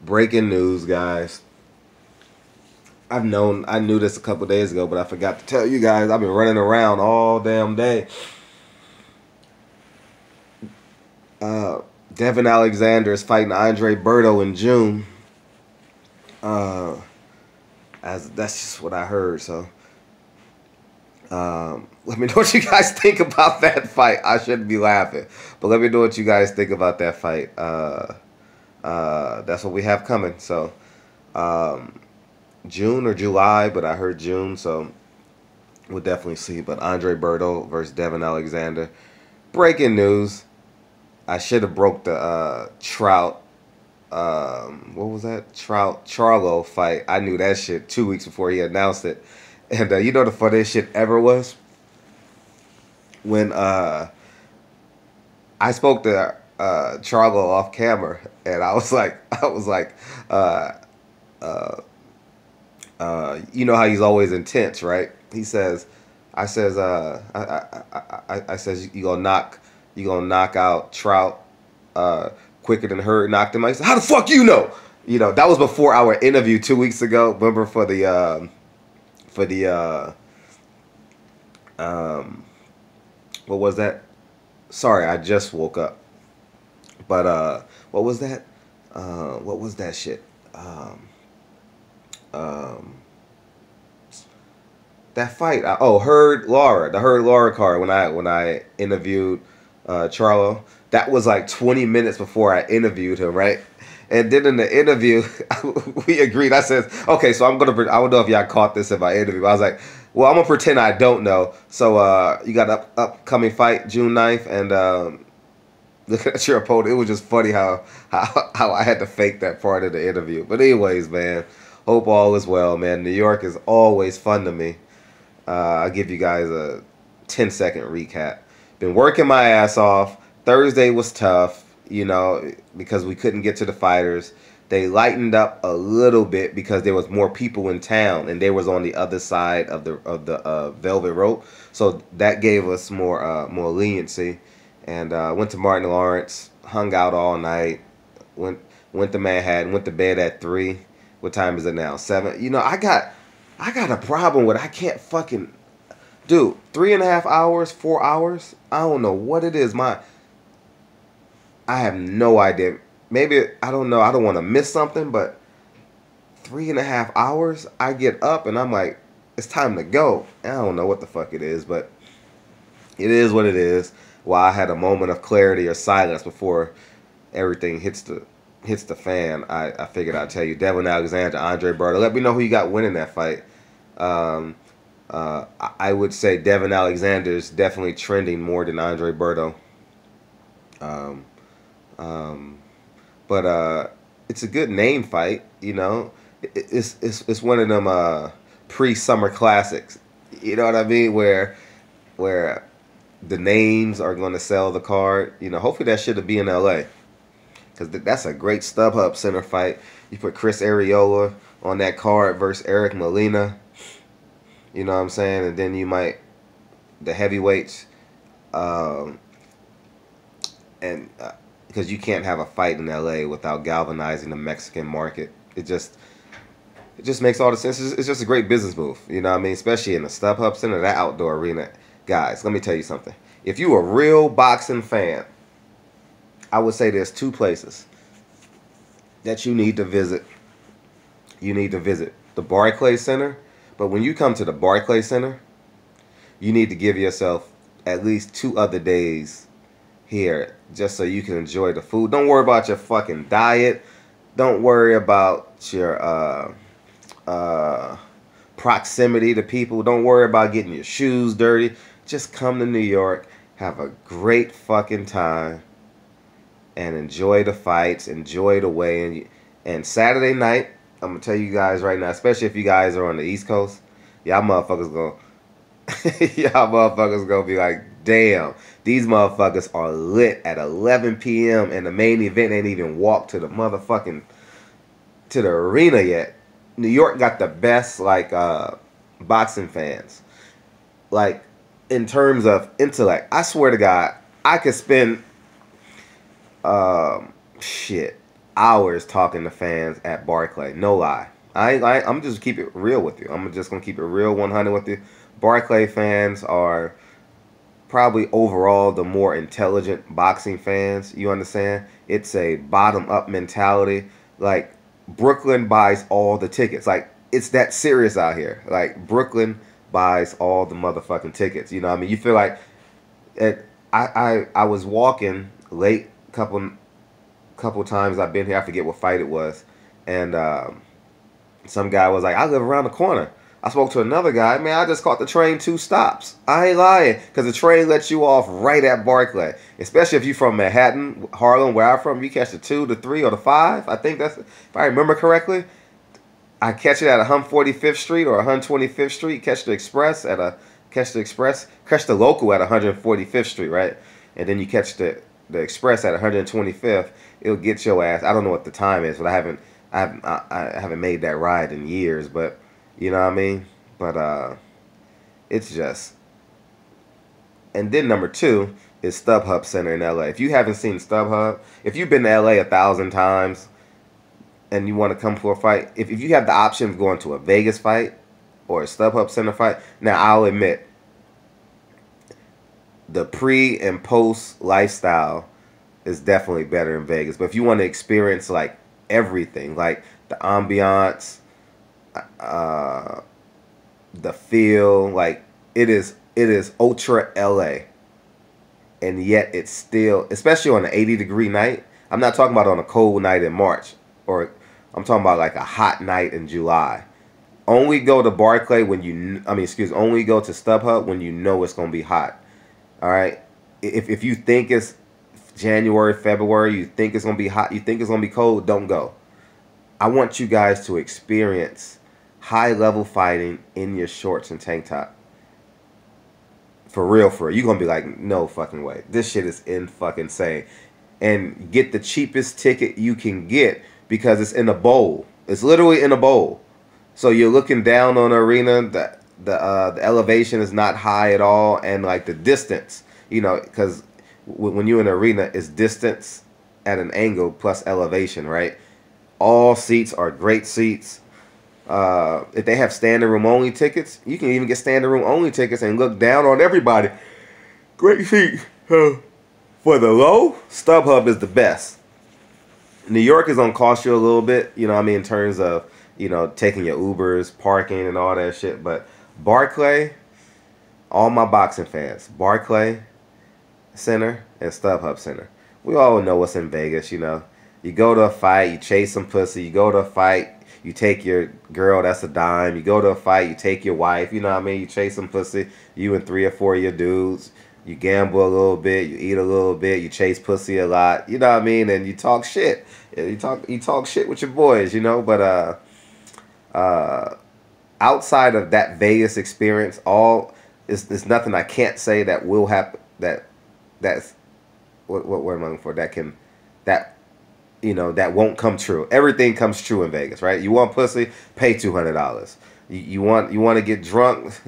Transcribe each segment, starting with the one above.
Breaking news, guys. I knew this a couple days ago, but I forgot to tell you guys. I've been running around all damn day. DevonAlexander is fighting Andre Berto in June. Uh, as that's just what I heard. So, let me know what you guys think about that fight. I shouldn't be laughing, but let me know what you guys think about that fight. That's what we have coming. So, June or July, but I heard June, so we'll definitely see. But Andre Berto versus DevonAlexander. Breaking news. I should have broke the Trout. What was that? Trout Charlo fight. I knew that shit 2 weeks before he announced it. And you know the funniest shit ever was when I spoke to Charlo off camera, and I was like, you know how he's always intense, right? He says, I says you gonna knock out Trout quicker than Hurd knocked him out. He said, how the fuck you know? You know, that was before our interview 2 weeks ago. Remember for the what was that? Sorry, I just woke up. But what was that? What was that shit? Um, that fight. Hurd Laura, the Hurd Laura card when I interviewed Charlo. That was like 20 minutes before I interviewed him, right? And then in the interview, we agreed. I said, okay, so I don't know if y'all caught this in my interview. I was like, well, I'm going to pretend I don't know. So you got an upcoming fight, June 9th, and looking at your opponent, it was just funny how I had to fake that part of the interview. But anyways, man, hope all is well, man. New York is always fun to me. I'll give you guys a 10-second recap. Been working my ass off. Thursday was tough, you know, because we couldn't get to the fighters. They lightened up a little bit because there was more people in town, and they was on the other side of the velvet rope, so that gave us more leniency. And went to Martin Lawrence, hung out all night, went to Manhattan, went to bed at 3. What time is it now? 7. You know, I got a problem with I can't fucking. Dude, 3.5 hours, 4 hours. I don't know what it is. I have no idea. Maybe I don't know. I don't want to miss something, but 3.5 hours. I get up and I'm like, it's time to go. I don't know what the fuck it is, but it is what it is. Well, I had a moment of clarity or silence before everything hits the fan. I figured I'd tell you. DevonAlexander, Andre Berto. Let me know who you got winning that fight. I would say DevonAlexander is definitely trending more than Andre Berto. But it's a good name fight, you know. It's one of them pre-summer classics. You know what I mean? Where the names are going to sell the card. You know, hopefully that shit'll be in LA. Because that's a great StubHub Center fight. You put Chris Arreola on that card versus Eric Molina. You know what I'm saying? And then you might, the heavyweights, and because you can't have a fight in LA without galvanizing the Mexican market. It just makes all the sense. It's just a great business move. You know what I mean? Especially in the StubHub Center, that outdoor arena. Guys, let me tell you something. If you a real boxing fan, I would say there's 2 places that you need to visit. You need to visit the Barclay Center. But when you come to the Barclay Center, you need to give yourself at least 2 other days here just so you can enjoy the food. Don't worry about your fucking diet. Don't worry about your proximity to people. Don't worry about getting your shoes dirty. Just come to New York, have a great fucking time, and enjoy the fights, enjoy the weigh-in. And Saturday night, I'm gonna tell you guys right now, especially if you guys are on the East Coast, y'all motherfuckers gonna be like, damn, these motherfuckers are lit at 11 p.m. and the main event ain't even walked to the arena yet. New York got the best boxing fans. Like, in terms of intellect, I swear to God, I could spend shit. hours talking to fans at Barclay. No lie. I'm just keep it real with you. I'm just gonna keep it real 100 with you. Barclay fans are probably overall the more intelligent boxing fans. You understand? It's a bottom up mentality. Like Brooklyn buys all the tickets. Like it's that serious out here. Like Brooklyn buys all the motherfucking tickets. You know what I mean? You feel like I was walking late couple times I've been here. I forget what fight it was, and some guy was like, "I live around the corner." I spoke to another guy. Man, I just caught the train 2 stops. I ain't lying, because the train lets you off right at Barclay. Especially if you're from Manhattan, Harlem, where I'm from. You catch the 2, the 3, or the 5. I think that's, if I remember correctly. I catch it at 145th Street or 125th Street. Catch the express, catch the local at 145th Street, right? And then you catch the express at 125th. It'll get your ass. I don't know what the time is, but I haven't made that ride in years, but you know what I mean? But it's just. And then number 2 is StubHub Center in LA. If you haven't seen StubHub, if you've been to LA 1,000 times and you want to come for a fight, if you have the option of going to a Vegas fight or a StubHub Center fight, now I'll admit the pre and post lifestyle is definitely better in Vegas. But if you want to experience like everything, like the ambiance, the feel, like it is ultra LA, and yet it's still, especially on an 80-degree night. I'm not talking about on a cold night in March, or I'm talking about like a hot night in July. Only go to Barclay when only go to StubHub when you know it's gonna be hot. All right, if you think it's January, February, you think it's gonna be hot, you think it's gonna be cold, don't go. I want you guys to experience high level fighting in your shorts and tank top. For real, you're gonna be like, no fucking way. This shit is insane. And get the cheapest ticket you can get because it's in a bowl. It's literally in a bowl. So you're looking down on the arena. The elevation is not high at all, and like the distance, you know, because when you're in an arena, it's distance at an angle plus elevation, right? All seats are great seats. If they have standing room only tickets, you can even get standing room only tickets and look down on everybody. Great seat. For the low, StubHub is the best. New York is gonna cost you a little bit, you know what I mean, in terms of, you know, taking your Ubers, parking, and all that shit. But Barclay, all my boxing fans, Barclay Center and StubHub Center. We all know what's in Vegas, you know. You go to a fight, you chase some pussy. You go to a fight, you take your girl, that's a dime. You go to a fight, you take your wife, you know what I mean? You chase some pussy, you and 3 or 4 of your dudes. You gamble a little bit, you eat a little bit, you chase pussy a lot, you know what I mean? And you talk shit. You talk shit with your boys, you know? But outside of that Vegas experience, there's nothing I can't say that will happen. That's what am I looking for? That won't come true. Everything comes true in Vegas, right? You want pussy, pay $200. You want to get drunk,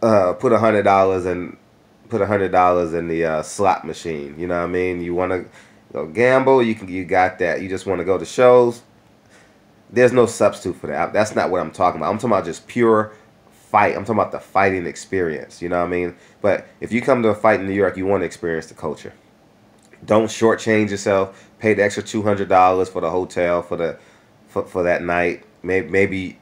put $100 in the slot machine. You know what I mean? You want to gamble, you got that. You just want to go to shows. There's no substitute for that. That's not what I'm talking about. I'm talking about just pure fight. I'm talking about the fighting experience. You know what I mean? But if you come to a fight in New York, you want to experience the culture. Don't shortchange yourself. Pay the extra $200 for the hotel for that night. Maybe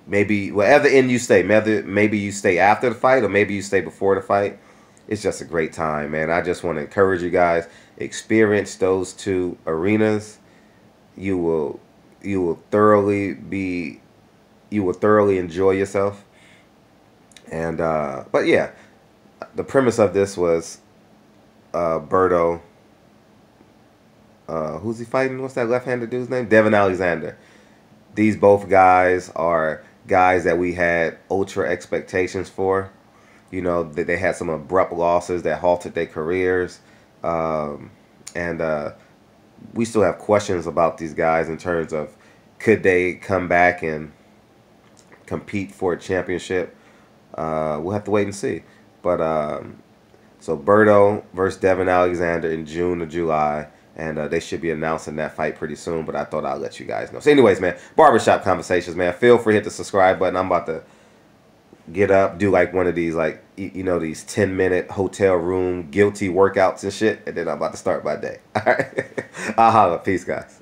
wherever inn you stay. Maybe you stay after the fight or maybe you stay before the fight. It's just a great time, man. I just want to encourage you guys, experience those 2 arenas. You will thoroughly enjoy yourself. And but yeah, the premise of this was Berto. Who's he fighting? What's that left-handed dude's name? DevonAlexander. These both guys are guys that we had ultra expectations for. You know, that they had some abrupt losses that halted their careers. And we still have questions about these guys in terms of could they come back and compete for a championship. We'll have to wait and see. But so Berto versus DevonAlexander in June or July. And they should be announcing that fight pretty soon, but I thought I'll let you guys know. So anyways, man, Barbershop Conversations, man. Feel free to hit the subscribe button. I'm about to get up, do like one of these, like, you know, these 10-minute hotel room guilty workouts and shit. And then I'm about to start my day. All right. I'll holla. Peace, guys.